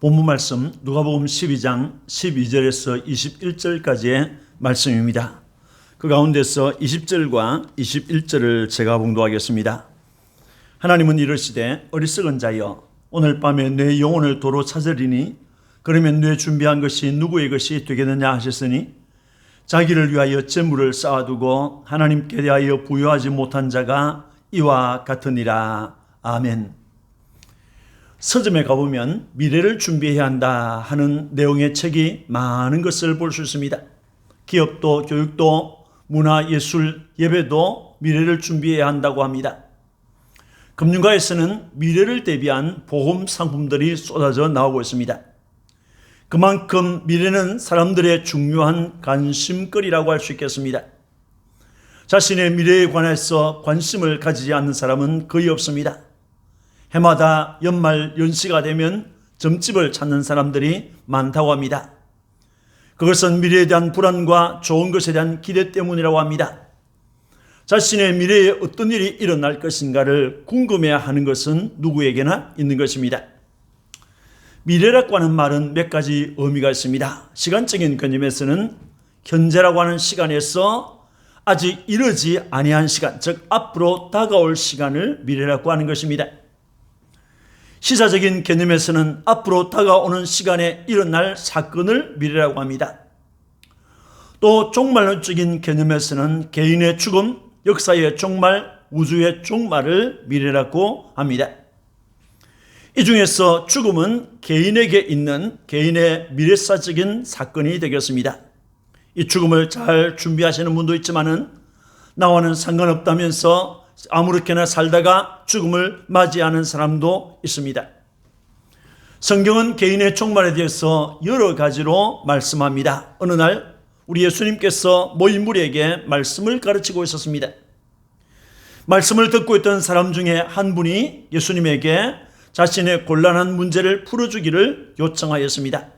본문 말씀 누가복음 12장 12절에서 21절까지의 말씀입니다. 그 가운데서 20절과 21절을 제가 봉독하겠습니다. 하나님은 이르시되 어리석은 자여 오늘 밤에 내 영혼을 도로 찾으리니 그러면 내 준비한 것이 누구의 것이 되겠느냐 하셨으니 자기를 위하여 재물을 쌓아두고 하나님께 대하여 부여하지 못한 자가 이와 같으니라. 아멘. 서점에 가보면 미래를 준비해야 한다 하는 내용의 책이 많은 것을 볼 수 있습니다. 기업도 교육도 문화, 예술, 예배도 미래를 준비해야 한다고 합니다. 금융가에서는 미래를 대비한 보험 상품들이 쏟아져 나오고 있습니다. 그만큼 미래는 사람들의 중요한 관심거리라고 할 수 있겠습니다. 자신의 미래에 관해서 관심을 가지지 않는 사람은 거의 없습니다. 해마다 연말 연시가 되면 점집을 찾는 사람들이 많다고 합니다. 그것은 미래에 대한 불안과 좋은 것에 대한 기대 때문이라고 합니다. 자신의 미래에 어떤 일이 일어날 것인가를 궁금해하는 것은 누구에게나 있는 것입니다. 미래라고 하는 말은 몇 가지 의미가 있습니다. 시간적인 개념에서는 현재라고 하는 시간에서 아직 이르지 아니한 시간, 즉 앞으로 다가올 시간을 미래라고 하는 것입니다. 시사적인 개념에서는 앞으로 다가오는 시간에 일어날 사건을 미래라고 합니다. 또 종말론적인 개념에서는 개인의 죽음, 역사의 종말, 우주의 종말을 미래라고 합니다. 이 중에서 죽음은 개인에게 있는 개인의 미래사적인 사건이 되겠습니다. 이 죽음을 잘 준비하시는 분도 있지만은 나와는 상관없다면서 아무렇게나 살다가 죽음을 맞이하는 사람도 있습니다. 성경은 개인의 종말에 대해서 여러 가지로 말씀합니다. 어느 날 우리 예수님께서 모인 무리에게 말씀을 가르치고 있었습니다. 말씀을 듣고 있던 사람 중에 한 분이 예수님에게 자신의 곤란한 문제를 풀어주기를 요청하였습니다.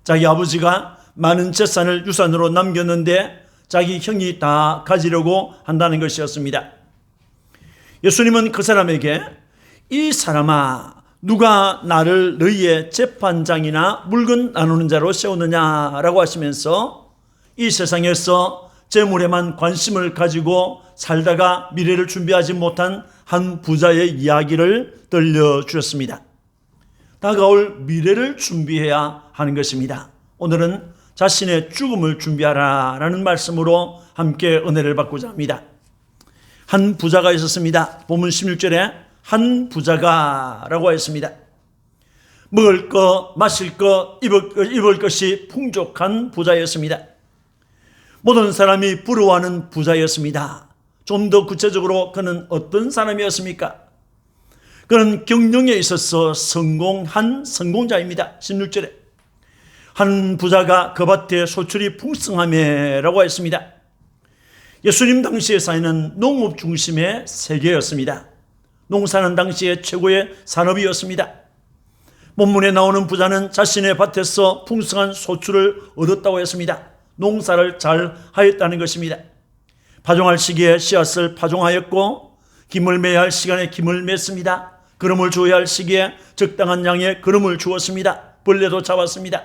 자기 아버지가 많은 재산을 유산으로 남겼는데 자기 형이 다 가지려고 한다는 것이었습니다. 예수님은 그 사람에게 이 사람아 누가 나를 너희의 재판장이나 물건 나누는 자로 세우느냐라고 하시면서 이 세상에서 재물에만 관심을 가지고 살다가 미래를 준비하지 못한 한 부자의 이야기를 들려주셨습니다. 다가올 미래를 준비해야 하는 것입니다. 오늘은 자신의 죽음을 준비하라라는 말씀으로 함께 은혜를 받고자 합니다. 한 부자가 있었습니다. 본문 16절에 한 부자가 라고 했습니다. 먹을 것, 마실 것, 입을 것이 풍족한 부자였습니다. 모든 사람이 부러워하는 부자였습니다. 좀 더 구체적으로 그는 어떤 사람이었습니까? 그는 경영에 있어서 성공한 성공자입니다. 16절에 한 부자가 그 밭에 소출이 풍성하매라고 했습니다. 예수님 당시의 사회는 농업 중심의 세계였습니다. 농사는 당시의 최고의 산업이었습니다. 본문에 나오는 부자는 자신의 밭에서 풍성한 소출을 얻었다고 했습니다. 농사를 잘 하였다는 것입니다. 파종할 시기에 씨앗을 파종하였고 김을 매야 할 시간에 김을 맸습니다. 거름을 주어야 할 시기에 적당한 양의 거름을 주었습니다. 벌레도 잡았습니다.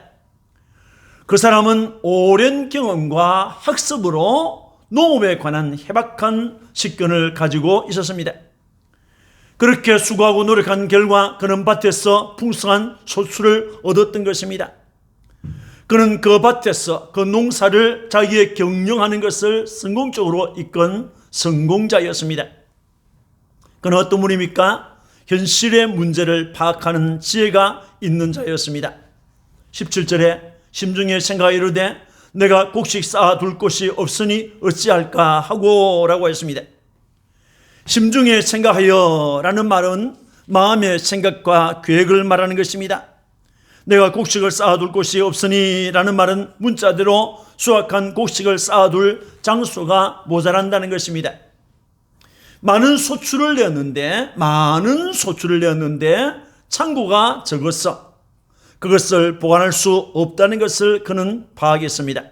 그 사람은 오랜 경험과 학습으로 농업에 관한 해박한 식견을 가지고 있었습니다. 그렇게 수고하고 노력한 결과 그는 밭에서 풍성한 소출을 얻었던 것입니다. 그는 그 밭에서 그 농사를 자기의 경영하는 것을 성공적으로 이끈 성공자였습니다. 그는 어떤 분입니까? 현실의 문제를 파악하는 지혜가 있는 자였습니다. 17절에 심중에 생각하여 이르되 내가 곡식 쌓아둘 곳이 없으니 어찌할까 하고 라고 했습니다. 심중에 생각하여 라는 말은 마음의 생각과 계획을 말하는 것입니다. 내가 곡식을 쌓아둘 곳이 없으니 라는 말은 문자대로 수확한 곡식을 쌓아둘 장소가 모자란다는 것입니다. 많은 소출을 내었는데 창고가 적었어. 그것을 보관할 수 없다는 것을 그는 파악했습니다.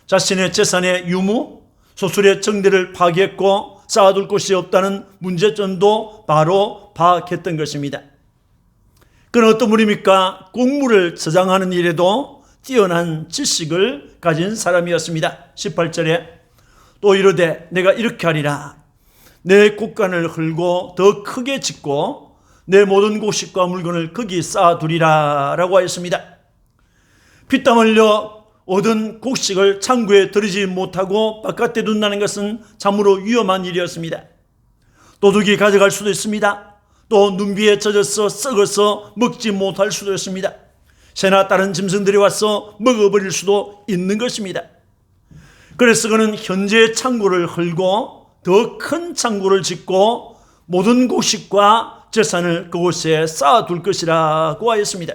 자신의 재산의 유무, 소출의 정대를 파악했고 쌓아둘 곳이 없다는 문제점도 바로 파악했던 것입니다. 그는 어떤 분입니까? 곡물을 저장하는 일에도 뛰어난 지식을 가진 사람이었습니다. 18절에 또 이르되 내가 이렇게 하리라. 내 곡간을 헐고 더 크게 짓고 내 모든 곡식과 물건을 거기 쌓아두리라 라고 하였습니다. 피땀 흘려 얻은 곡식을 창고에 들이지 못하고 바깥에 둔다는 것은 참으로 위험한 일이었습니다. 도둑이 가져갈 수도 있습니다. 또 눈비에 젖어서 썩어서 먹지 못할 수도 있습니다. 새나 다른 짐승들이 와서 먹어버릴 수도 있는 것입니다. 그래서 그는 현재의 창고를 헐고 더 큰 창고를 짓고 모든 곡식과 재산을 그곳에 쌓아둘 것이라고 하였습니다.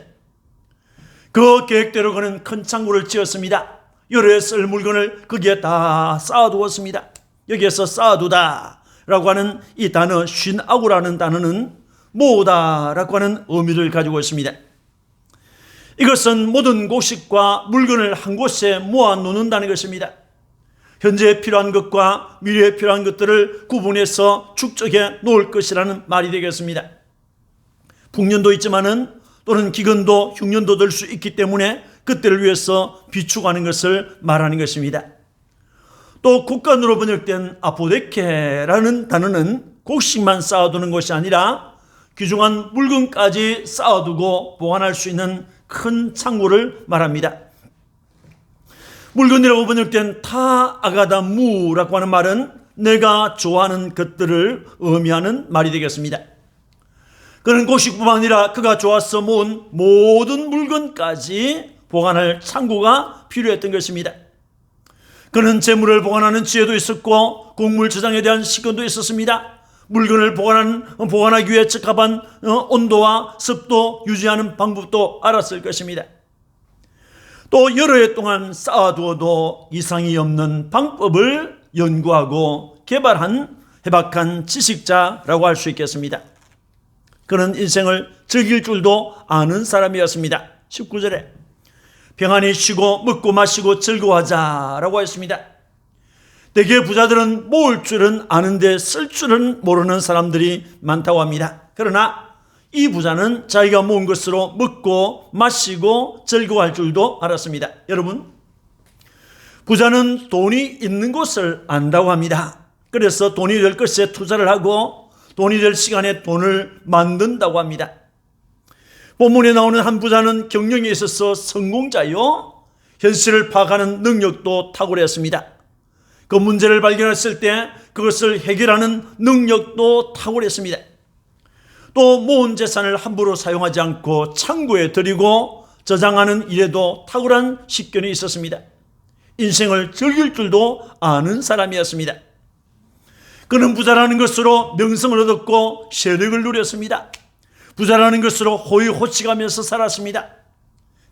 그 계획대로 그는 큰 창고를 지었습니다. 여러 해 쓸 물건을 거기에 다 쌓아두었습니다. 여기에서 쌓아두다 라고 하는 이 단어 쉰아구라는 단어는 모으다라고 하는 의미를 가지고 있습니다. 이것은 모든 곡식과 물건을 한 곳에 모아 놓는다는 것입니다. 현재 필요한 것과 미래에 필요한 것들을 구분해서 축적해 놓을 것이라는 말이 되겠습니다. 풍년도 있지만은 또는 기근도 흉년도 될 수 있기 때문에 그때를 위해서 비축하는 것을 말하는 것입니다. 또 곡간으로 번역된 아포데케라는 단어는 곡식만 쌓아두는 것이 아니라 귀중한 물건까지 쌓아두고 보관할 수 있는 큰 창고를 말합니다. 물건이라고 번역된 타아가다무라고 하는 말은 내가 좋아하는 것들을 의미하는 말이 되겠습니다. 그는 곡식뿐만 아니라 그가 좋아서 모은 모든 물건까지 보관할 창고가 필요했던 것입니다. 그는 재물을 보관하는 지혜도 있었고 곡물 저장에 대한 시간도 있었습니다. 물건을 보관하기 위해 적합한 온도와 습도 유지하는 방법도 알았을 것입니다. 또 여러 해 동안 쌓아두어도 이상이 없는 방법을 연구하고 개발한 해박한 지식자라고 할 수 있겠습니다. 그는 인생을 즐길 줄도 아는 사람이었습니다. 19절에 평안히 쉬고 먹고 마시고 즐거워하자라고 했습니다. 대개 부자들은 모을 줄은 아는데 쓸 줄은 모르는 사람들이 많다고 합니다. 그러나 이 부자는 자기가 모은 것으로 먹고 마시고 즐거워할 줄도 알았습니다. 여러분, 부자는 돈이 있는 곳을 안다고 합니다. 그래서 돈이 될 것에 투자를 하고 돈이 될 시간에 돈을 만든다고 합니다. 본문에 나오는 한 부자는 경영에 있어서 성공자요, 현실을 파악하는 능력도 탁월했습니다. 그 문제를 발견했을 때 그것을 해결하는 능력도 탁월했습니다. 또 모은 재산을 함부로 사용하지 않고 창고에 들이고 저장하는 일에도 탁월한 식견이 있었습니다. 인생을 즐길 줄도 아는 사람이었습니다. 그는 부자라는 것으로 명성을 얻었고 세력을 누렸습니다. 부자라는 것으로 호의호식하면서 살았습니다.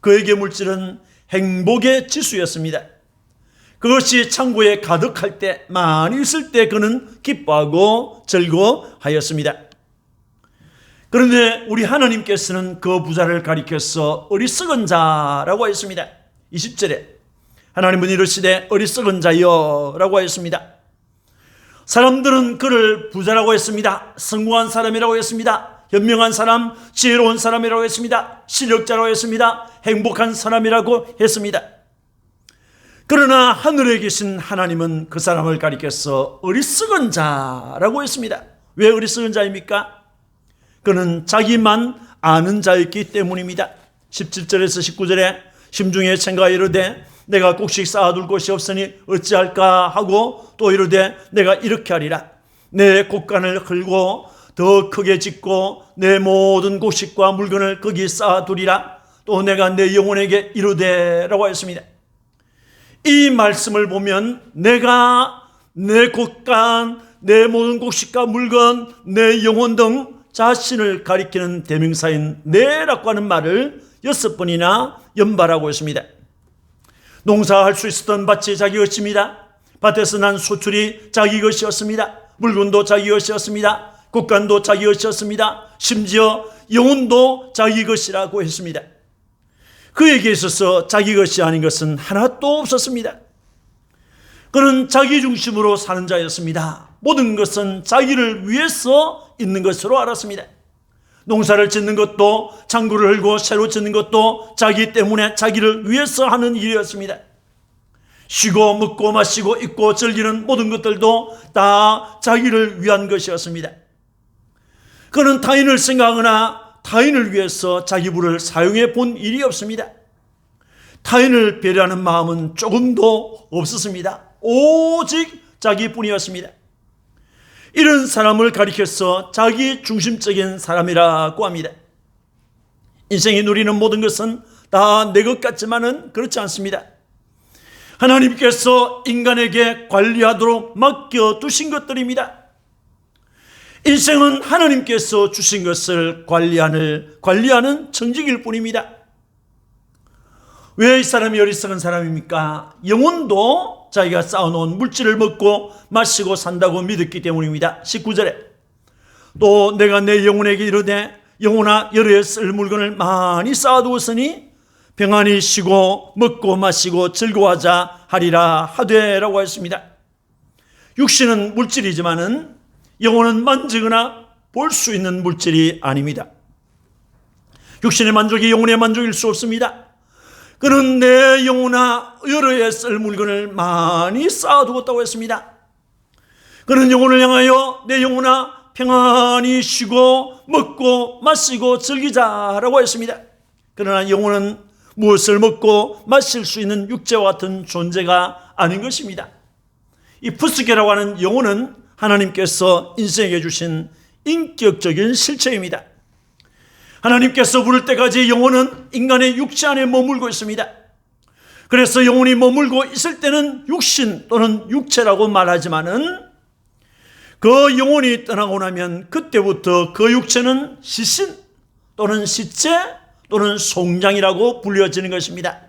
그에게 물질은 행복의 지수였습니다. 그것이 창고에 가득할 때, 많이 있을 때 그는 기뻐하고 즐거워하였습니다. 그런데 우리 하나님께서는 그 부자를 가리켜서 어리석은 자라고 하였습니다. 20절에 하나님은 이르시되 어리석은 자여 라고 하였습니다. 사람들은 그를 부자라고 했습니다. 성공한 사람이라고 했습니다. 현명한 사람, 지혜로운 사람이라고 했습니다. 실력자라고 했습니다. 행복한 사람이라고 했습니다. 그러나 하늘에 계신 하나님은 그 사람을 가리켜서 어리석은 자라고 했습니다. 왜 어리석은 자입니까? 그는 자기만 아는 자였기 때문입니다. 17절에서 19절에 심중에 생각하 이르되 내가 곡식 쌓아둘 곳이 없으니 어찌할까 하고 또 이르되 내가 이렇게 하리라. 내 곡간을 헐고 더 크게 짓고 내 모든 곡식과 물건을 거기 쌓아두리라. 또 내가 내 영혼에게 이르되 라고 했습니다. 이 말씀을 보면 내가 내 곡간, 내 모든 곡식과 물건, 내 영혼 등 자신을 가리키는 대명사인 내라고 하는 말을 6번이나 연발하고 있습니다. 농사할 수 있었던 밭이 자기 것입니다. 밭에서 난 소출이 자기 것이었습니다. 물건도 자기 것이었습니다. 곡간도 자기 것이었습니다. 심지어 영혼도 자기 것이라고 했습니다. 그에게 있어서 자기 것이 아닌 것은 하나도 없었습니다. 그는 자기 중심으로 사는 자였습니다. 모든 것은 자기를 위해서 있는 것으로 알았습니다. 농사를 짓는 것도, 창고를 헐고 새로 짓는 것도 자기 때문에, 자기를 위해서 하는 일이었습니다. 쉬고 먹고 마시고 입고 즐기는 모든 것들도 다 자기를 위한 것이었습니다. 그는 타인을 생각하거나 타인을 위해서 자기 부를 사용해 본 일이 없습니다. 타인을 배려하는 마음은 조금도 없었습니다. 오직 자기뿐이었습니다. 이런 사람을 가리켜서 자기 중심적인 사람이라고 합니다. 인생이 누리는 모든 것은 다 내 것 같지만은 그렇지 않습니다. 하나님께서 인간에게 관리하도록 맡겨두신 것들입니다. 인생은 하나님께서 주신 것을 관리하는 청직일 뿐입니다. 왜 이 사람이 어리석은 사람입니까? 영혼도 자기가 쌓아놓은 물질을 먹고 마시고 산다고 믿었기 때문입니다. 19절에 또 내가 내 영혼에게 이르되 영혼아 여러 해 쓸 물건을 많이 쌓아두었으니 평안히 쉬고 먹고 마시고 즐거워하자 하리라 하되라고 했습니다. 육신은 물질이지만은 영혼은 만지거나 볼 수 있는 물질이 아닙니다. 육신의 만족이 영혼의 만족일 수 없습니다. 그는 내 영혼아 여러 해 쓸 물건을 많이 쌓아두었다고 했습니다. 그는 영혼을 향하여 내 영혼아 평안히 쉬고 먹고 마시고 즐기자라고 했습니다. 그러나 영혼은 무엇을 먹고 마실 수 있는 육체와 같은 존재가 아닌 것입니다. 이 푸스케라고 하는 영혼은 하나님께서 인생에게 주신 인격적인 실체입니다. 하나님께서 부를 때까지 영혼은 인간의 육체 안에 머물고 있습니다. 그래서 영혼이 머물고 있을 때는 육신 또는 육체라고 말하지만은 그 영혼이 떠나고 나면 그때부터 그 육체는 시신 또는 시체 또는 송장이라고 불려지는 것입니다.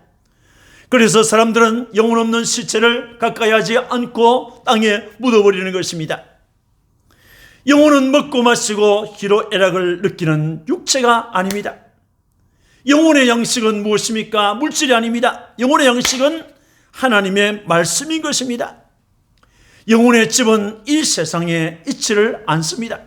그래서 사람들은 영혼 없는 시체를 가까이 하지 않고 땅에 묻어버리는 것입니다. 영혼은 먹고 마시고 희로애락을 느끼는 육체가 아닙니다. 영혼의 양식은 무엇입니까? 물질이 아닙니다. 영혼의 양식은 하나님의 말씀인 것입니다. 영혼의 집은 이 세상에 있지를 않습니다.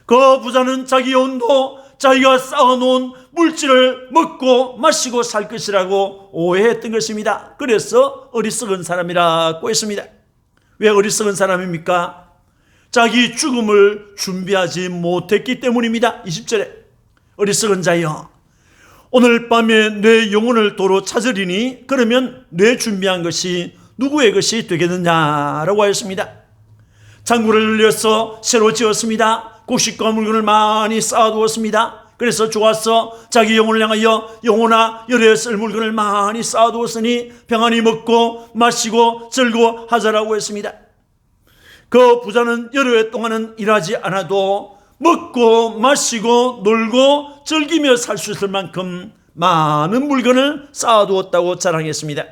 그 부자는 자기 영혼도 자기가 쌓아놓은 물질을 먹고 마시고 살 것이라고 오해했던 것입니다. 그래서 어리석은 사람이라고 했습니다. 왜 어리석은 사람입니까? 자기 죽음을 준비하지 못했기 때문입니다. 20절에 어리석은 자여 오늘 밤에 내 영혼을 도로 찾으리니 그러면 내 준비한 것이 누구의 것이 되겠느냐라고 하였습니다. 창고를 늘려서 새로 지었습니다. 곡식과 물건을 많이 쌓아두었습니다. 그래서 좋았어 자기 영혼을 향하여 영혼아 여러 해 쓸 물건을 많이 쌓아두었으니 평안히 먹고 마시고 즐거워하자라고 했습니다. 그 부자는 여러 해 동안은 일하지 않아도 먹고 마시고 놀고 즐기며 살 수 있을 만큼 많은 물건을 쌓아두었다고 자랑했습니다.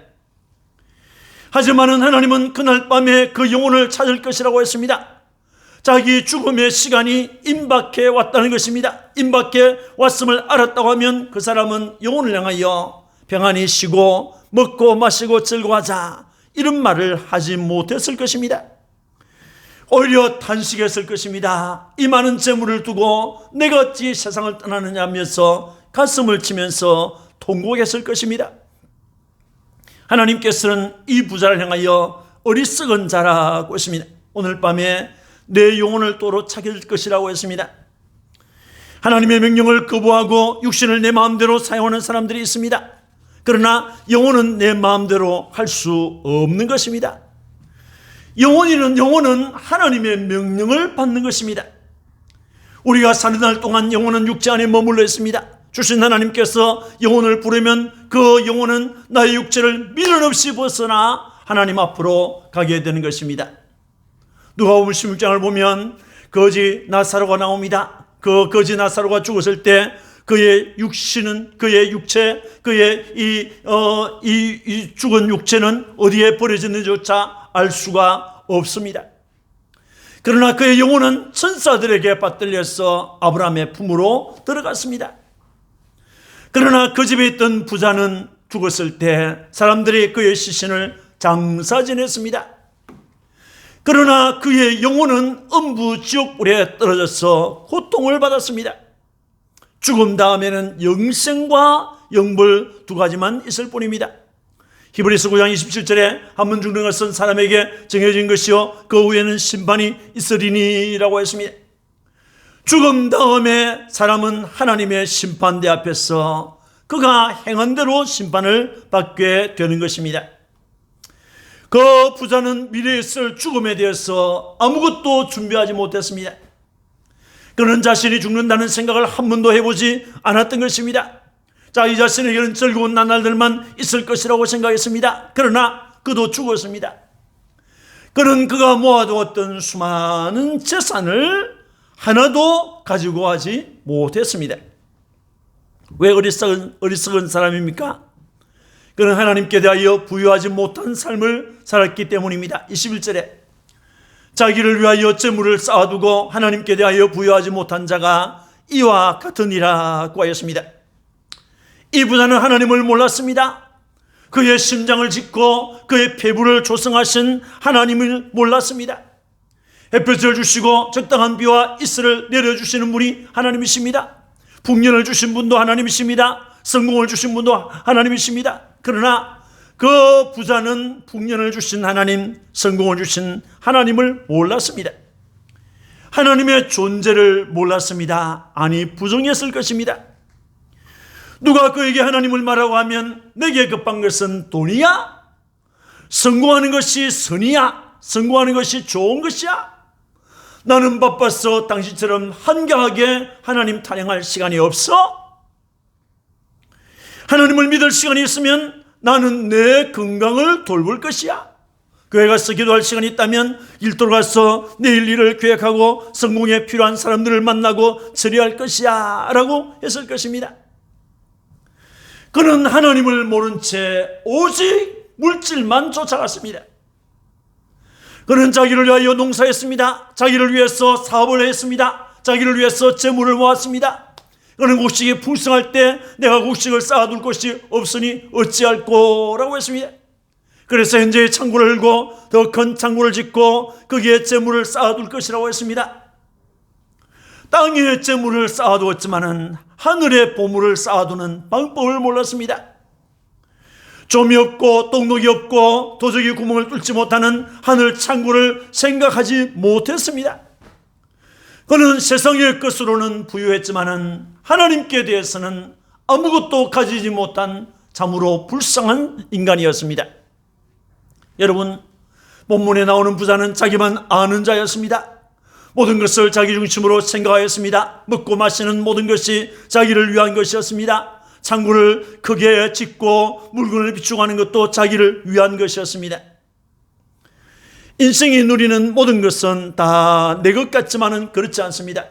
하지만 하나님은 그날 밤에 그 영혼을 찾을 것이라고 했습니다. 자기 죽음의 시간이 임박해 왔다는 것입니다. 임박해 왔음을 알았다고 하면 그 사람은 영혼을 향하여 평안히 쉬고 먹고 마시고 즐거워하자 이런 말을 하지 못했을 것입니다. 오히려 탄식했을 것입니다. 이 많은 재물을 두고 내가 어찌 세상을 떠나느냐 하면서 가슴을 치면서 통곡했을 것입니다. 하나님께서는 이 부자를 향하여 어리석은 자라고 했습니다. 오늘 밤에 내 영혼을 도로 찾을 것이라고 했습니다. 하나님의 명령을 거부하고 육신을 내 마음대로 사용하는 사람들이 있습니다. 그러나 영혼은 내 마음대로 할 수 없는 것입니다. 영혼은 하나님의 명령을 받는 것입니다. 우리가 사는 날 동안 영혼은 육체 안에 머물러 있습니다. 주신 하나님께서 영혼을 부르면 그 영혼은 나의 육체를 미련 없이 벗어나 하나님 앞으로 가게 되는 것입니다. 누가복음 16장을 보면 거지 나사로가 나옵니다. 그 거지 나사로가 죽었을 때 그의 육신은, 그의 육체, 그의 이 죽은 육체는 어디에 버려졌는지조차 알 수가 없습니다. 그러나 그의 영혼은 천사들에게 받들려서 아브라함의 품으로 들어갔습니다. 그러나 그 집에 있던 부자는 죽었을 때 사람들이 그의 시신을 장사 지냈습니다. 그러나 그의 영혼은 음부 지옥불에 떨어져서 고통을 받았습니다. 죽음 다음에는 영생과 영벌 두 가지만 있을 뿐입니다. 히브리서 9장 27절에 한 번 죽는 것은 사람에게 정해진 것이요 그 후에는 심판이 있으리니라고 했습니다. 죽음 다음에 사람은 하나님의 심판대 앞에서 그가 행한 대로 심판을 받게 되는 것입니다. 그 부자는 미래에 있을 죽음에 대해서 아무것도 준비하지 못했습니다. 그는 자신이 죽는다는 생각을 한 번도 해보지 않았던 것입니다. 자기 자신에게는 즐거운 나날들만 있을 것이라고 생각했습니다. 그러나 그도 죽었습니다. 그는 그가 모아두었던 수많은 재산을 하나도 가지고 가지 못했습니다. 왜 어리석은 사람입니까? 그는 하나님께 대하여 부유하지 못한 삶을 살았기 때문입니다. 21절에 자기를 위하여 재물을 쌓아두고 하나님께 대하여 부유하지 못한 자가 이와 같으니라고 하였습니다. 이 부자는 하나님을 몰랐습니다. 그의 심장을 짚고 그의 폐부를 조성하신 하나님을 몰랐습니다. 햇볕을 주시고 적당한 비와 이슬을 내려주시는 분이 하나님이십니다. 풍년을 주신 분도 하나님이십니다. 성공을 주신 분도 하나님이십니다. 그러나 그 부자는 풍년을 주신 하나님, 성공을 주신 하나님을 몰랐습니다. 하나님의 존재를 몰랐습니다. 아니 부정했을 것입니다. 누가 그에게 하나님을 말하고 하면 내게 급한 것은 돈이야? 성공하는 것이 선이야? 성공하는 것이 좋은 것이야? 나는 바빠서 당신처럼 한가하게 하나님 찬양할 시간이 없어? 하나님을 믿을 시간이 있으면 나는 내 건강을 돌볼 것이야. 교회 가서 기도할 시간이 있다면 일터로 가서 내일 일을 계획하고 성공에 필요한 사람들을 만나고 처리할 것이야 라고 했을 것입니다. 그는 하나님을 모른 채 오직 물질만 쫓아갔습니다. 그는 자기를 위하여 농사했습니다. 자기를 위해서 사업을 했습니다. 자기를 위해서 재물을 모았습니다. 그는 곡식이 풍성할 때 내가 곡식을 쌓아둘 곳이 없으니 어찌할꼬 라고 했습니다. 그래서 현재 창고를 열고 더 큰 창고를 짓고 거기에 재물을 쌓아둘 것이라고 했습니다. 땅에 재물을 쌓아두었지만은 하늘에 보물을 쌓아두는 방법을 몰랐습니다. 좀이 없고 똑똑이 없고 도저히 구멍을 뚫지 못하는 하늘 창고를 생각하지 못했습니다. 그는 세상의 것으로는 부유했지만은 하나님께 대해서는 아무것도 가지지 못한 참으로 불쌍한 인간이었습니다. 여러분, 본문에 나오는 부자는 자기만 아는 자였습니다. 모든 것을 자기 중심으로 생각하였습니다. 먹고 마시는 모든 것이 자기를 위한 것이었습니다. 창고를 크게 짓고 물건을 비축하는 것도 자기를 위한 것이었습니다. 인생이 누리는 모든 것은 다 내 것 같지만은 그렇지 않습니다.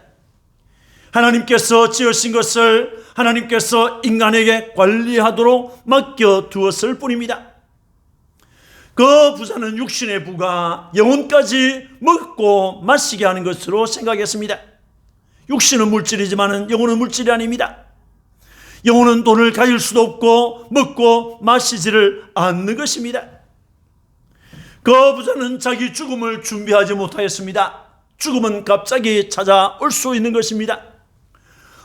하나님께서 지으신 것을 하나님께서 인간에게 관리하도록 맡겨두었을 뿐입니다. 그 부자는 육신의 부가 영혼까지 먹고 마시게 하는 것으로 생각했습니다. 육신은 물질이지만 영혼은 물질이 아닙니다. 영혼은 돈을 가질 수도 없고 먹고 마시지를 않는 것입니다. 그 부자는 자기 죽음을 준비하지 못하였습니다. 죽음은 갑자기 찾아올 수 있는 것입니다.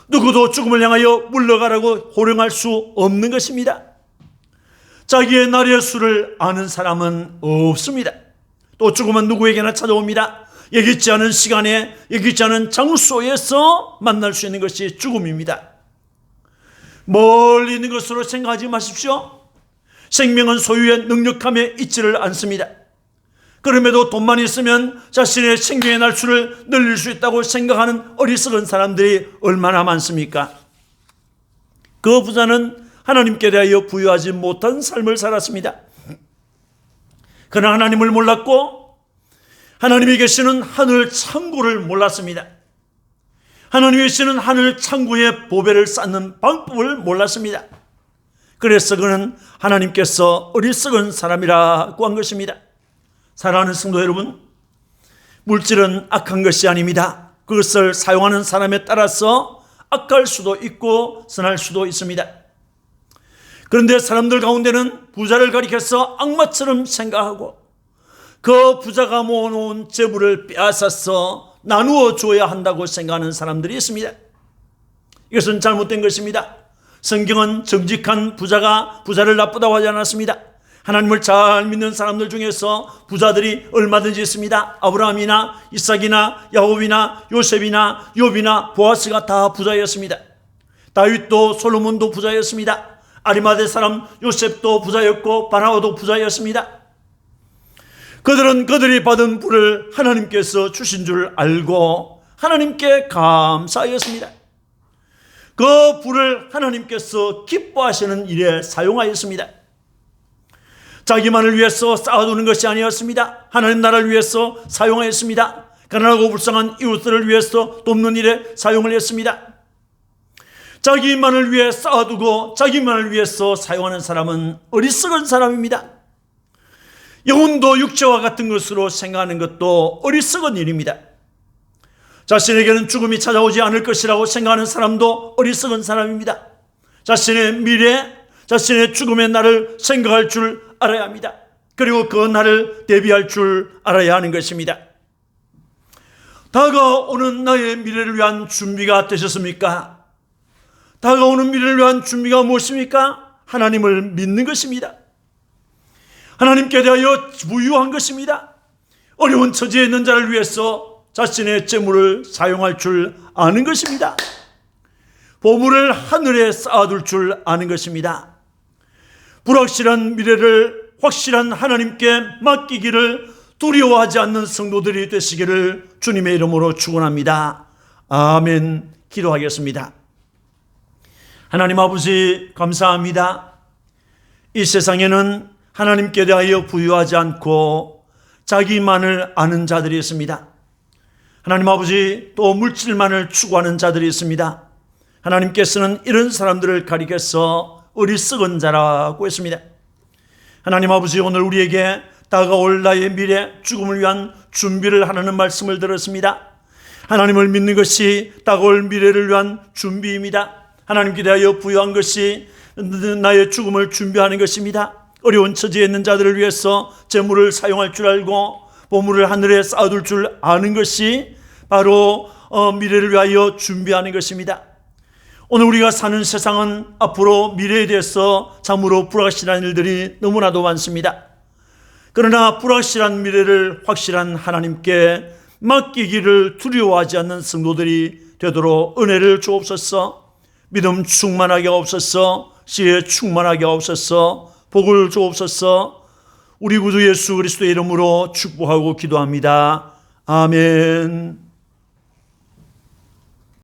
누구도 죽음을 향하여 물러가라고 호령할 수 없는 것입니다. 자기의 날의 수를 아는 사람은 없습니다. 또 죽음은 누구에게나 찾아옵니다. 예기치 않은 시간에 예기치 않은 장소에서 만날 수 있는 것이 죽음입니다. 멀리 있는 것으로 생각하지 마십시오. 생명은 소유의 능력함에 있지를 않습니다. 그럼에도 돈만 있으면 자신의 생명의 날수를 늘릴 수 있다고 생각하는 어리석은 사람들이 얼마나 많습니까? 그 부자는 하나님께 대하여 부유하지 못한 삶을 살았습니다. 그는 하나님을 몰랐고 하나님이 계시는 하늘 창고를 몰랐습니다. 하나님이 계시는 하늘 창고에 보배를 쌓는 방법을 몰랐습니다. 그래서 그는 하나님께서 어리석은 사람이라고 한 것입니다. 사랑하는 성도 여러분, 물질은 악한 것이 아닙니다. 그것을 사용하는 사람에 따라서 악할 수도 있고 선할 수도 있습니다. 그런데 사람들 가운데는 부자를 가리켜서 악마처럼 생각하고 그 부자가 모아놓은 재물을 빼앗아서 나누어 줘야 한다고 생각하는 사람들이 있습니다. 이것은 잘못된 것입니다. 성경은 정직한 부자가 부자를 나쁘다고 하지 않았습니다. 하나님을 잘 믿는 사람들 중에서 부자들이 얼마든지 있습니다. 아브라함이나 이삭이나 야곱이나 요셉이나 욥이나 보아스가 다 부자였습니다. 다윗도 솔로몬도 부자였습니다. 아리마대 사람 요셉도 부자였고 바나바도 부자였습니다. 그들은 그들이 받은 부를 하나님께서 주신 줄 알고 하나님께 감사하였습니다. 그 부를 하나님께서 기뻐하시는 일에 사용하였습니다. 자기만을 위해서 쌓아두는 것이 아니었습니다. 하나님 나라를 위해서 사용하였습니다. 가난하고 불쌍한 이웃들을 위해서 돕는 일에 사용을 했습니다. 자기만을 위해 쌓아두고 자기만을 위해서 사용하는 사람은 어리석은 사람입니다. 영혼도 육체와 같은 것으로 생각하는 것도 어리석은 일입니다. 자신에게는 죽음이 찾아오지 않을 것이라고 생각하는 사람도 어리석은 사람입니다. 자신의 미래, 자신의 죽음의 날을 생각할 줄 알아야 합니다. 그리고 그 날을 대비할 줄 알아야 하는 것입니다. 다가오는 나의 미래를 위한 준비가 되셨습니까? 다가오는 미래를 위한 준비가 무엇입니까? 하나님을 믿는 것입니다. 하나님께 대하여 부유한 것입니다. 어려운 처지에 있는 자를 위해서 자신의 재물을 사용할 줄 아는 것입니다. 보물을 하늘에 쌓아둘 줄 아는 것입니다. 불확실한 미래를 확실한 하나님께 맡기기를 두려워하지 않는 성도들이 되시기를 주님의 이름으로 축원합니다. 아멘. 기도하겠습니다. 하나님 아버지 감사합니다. 이 세상에는 하나님께 대하여 부유하지 않고 자기만을 아는 자들이 있습니다. 하나님 아버지 또 물질만을 추구하는 자들이 있습니다. 하나님께서는 이런 사람들을 가리켜서 어리석은 자라고 했습니다. 하나님 아버지 오늘 우리에게 다가올 나의 미래 죽음을 위한 준비를 하라는 말씀을 들었습니다. 하나님을 믿는 것이 다가올 미래를 위한 준비입니다. 하나님께 대하여 부유한 것이 나의 죽음을 준비하는 것입니다. 어려운 처지에 있는 자들을 위해서 재물을 사용할 줄 알고 보물을 하늘에 쌓아둘 줄 아는 것이 바로 미래를 위하여 준비하는 것입니다. 오늘 우리가 사는 세상은 앞으로 미래에 대해서 참으로 불확실한 일들이 너무나도 많습니다. 그러나 불확실한 미래를 확실한 하나님께 맡기기를 두려워하지 않는 성도들이 되도록 은혜를 주옵소서. 믿음 충만하게 하옵소서. 지혜 충만하게 하옵소서. 복을 주옵소서. 우리 구주 예수 그리스도의 이름으로 축복하고 기도합니다. 아멘.